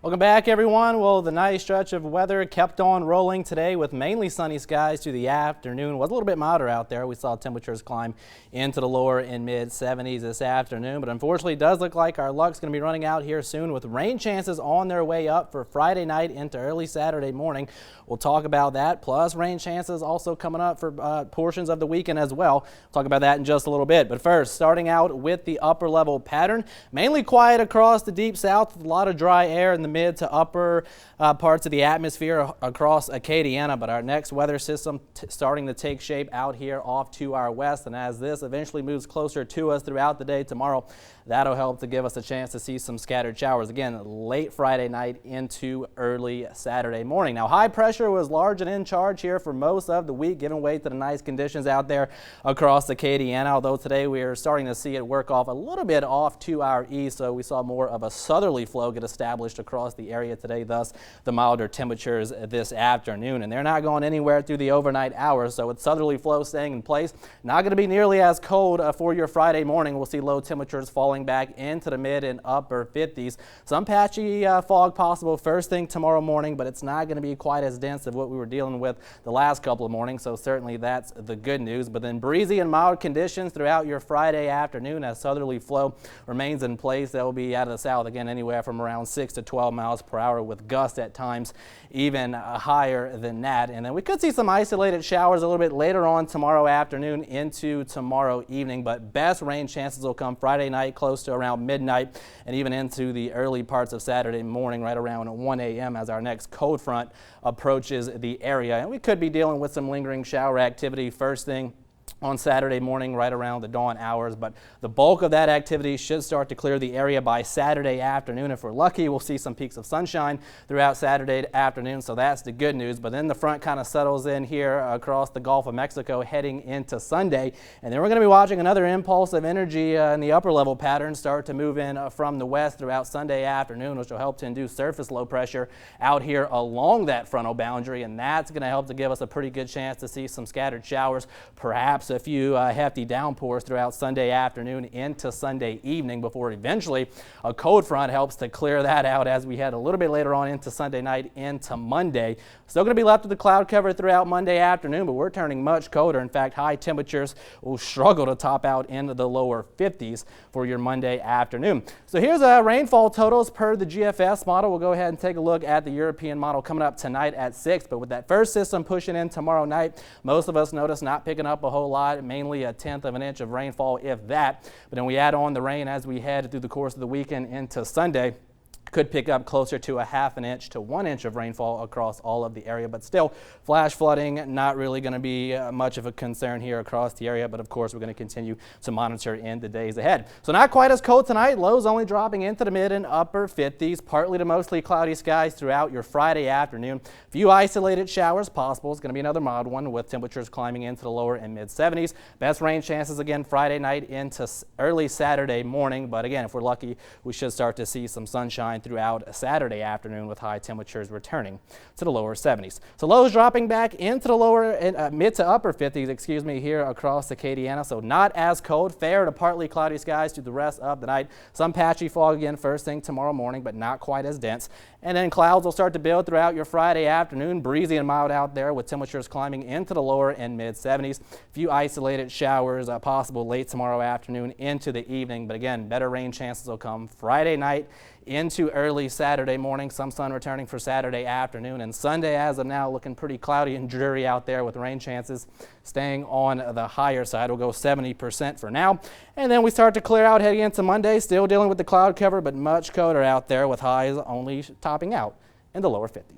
Welcome back, everyone. Well, the nice stretch of weather kept on rolling today with mainly sunny skies through the afternoon. It was a little bit milder out there. We saw temperatures climb into the lower and mid 70s this afternoon, but unfortunately it does look like our luck's going to be running out here soon with rain chances on their way up for Friday night into early Saturday morning. We'll talk about that, plus rain chances also coming up for portions of the weekend as well. We'll talk about that in just a little bit. But first, starting out with the upper level pattern, mainly quiet across the deep south with a lot of dry air in the mid to upper parts of the atmosphere across Acadiana, but our next weather system starting to take shape out here off to our west, and as this eventually moves closer to us throughout the day tomorrow, that'll help to give us a chance to see some scattered showers again late Friday night into early Saturday morning. Now, high pressure was large and in charge here for most of the week, giving way to the nice conditions out there across Acadiana, although today we are starting to see it work off a little bit off to our east, so we saw more of a southerly flow get established across the area today, thus the milder temperatures this afternoon. And they're not going anywhere through the overnight hours, so with southerly flow staying in place, not going to be nearly as cold for your Friday morning. We'll see low temperatures falling back into the mid and upper 50s. Some patchy fog possible first thing tomorrow morning, but it's not going to be quite as dense as what we were dealing with the last couple of mornings, so certainly that's the good news. But then breezy and mild conditions throughout your Friday afternoon as southerly flow remains in place. That will be out of the south again anywhere from around 6 to 12 miles per hour with gusts at times even higher than that. And then we could see some isolated showers a little bit later on tomorrow afternoon into tomorrow evening, but best rain chances will come Friday night close to around midnight and even into the early parts of Saturday morning right around 1 a.m. as our next cold front approaches the area. And we could be dealing with some lingering shower activity first thing on Saturday morning right around the dawn hours, but the bulk of that activity should start to clear the area by Saturday afternoon. If we're lucky, we'll see some peaks of sunshine throughout Saturday afternoon, so that's the good news. But then the front kind of settles in here across the Gulf of Mexico heading into Sunday, and then we're going to be watching another impulse of energy in the upper level pattern start to move in from the west throughout Sunday afternoon, which will help to induce surface low pressure out here along that frontal boundary, and that's going to help to give us a pretty good chance to see some scattered showers, perhaps a few hefty downpours throughout Sunday afternoon into Sunday evening before eventually a cold front helps to clear that out as we head a little bit later on into Sunday night into Monday. Still going to be left with the cloud cover throughout Monday afternoon, but we're turning much colder. In fact, high temperatures will struggle to top out into the lower 50s for your Monday afternoon. So here's rainfall totals per the GFS model. We'll go ahead and take a look at the European model coming up tonight at 6, but with that first system pushing in tomorrow night, most of us notice not picking up a whole lot, mainly a 1/10 of an inch of rainfall, if that. But then we add on the rain as we head through the course of the weekend into Sunday. Could pick up closer to a 1/2 inch to 1 inch of rainfall across all of the area, but still flash flooding not really going to be much of a concern here across the area, but of course we're going to continue to monitor in the days ahead. So not quite as cold tonight, lows only dropping into the mid and upper 50s, partly to mostly cloudy skies throughout your Friday afternoon. Few isolated showers possible. It's going to be another mild one with temperatures climbing into the lower and mid 70s. Best rain chances again Friday night into early Saturday morning, but again, if we're lucky, we should start to see some sunshine throughout Saturday afternoon with high temperatures returning to the lower 70s. So lows dropping back into the lower and mid to upper 50s, here across Acadiana. So not as cold, fair to partly cloudy skies through the rest of the night. Some patchy fog again first thing tomorrow morning, but not quite as dense. And then clouds will start to build throughout your Friday afternoon, breezy and mild out there with temperatures climbing into the lower and mid 70s. Few isolated showers possible late tomorrow afternoon into the evening, but again, better rain chances will come Friday night into early Saturday morning, some sun returning for Saturday afternoon, and Sunday as of now looking pretty cloudy and dreary out there with rain chances staying on the higher side. We'll go 70% for now, and then we start to clear out heading into Monday, still dealing with the cloud cover, but much colder out there with highs only topping out in the lower 50s.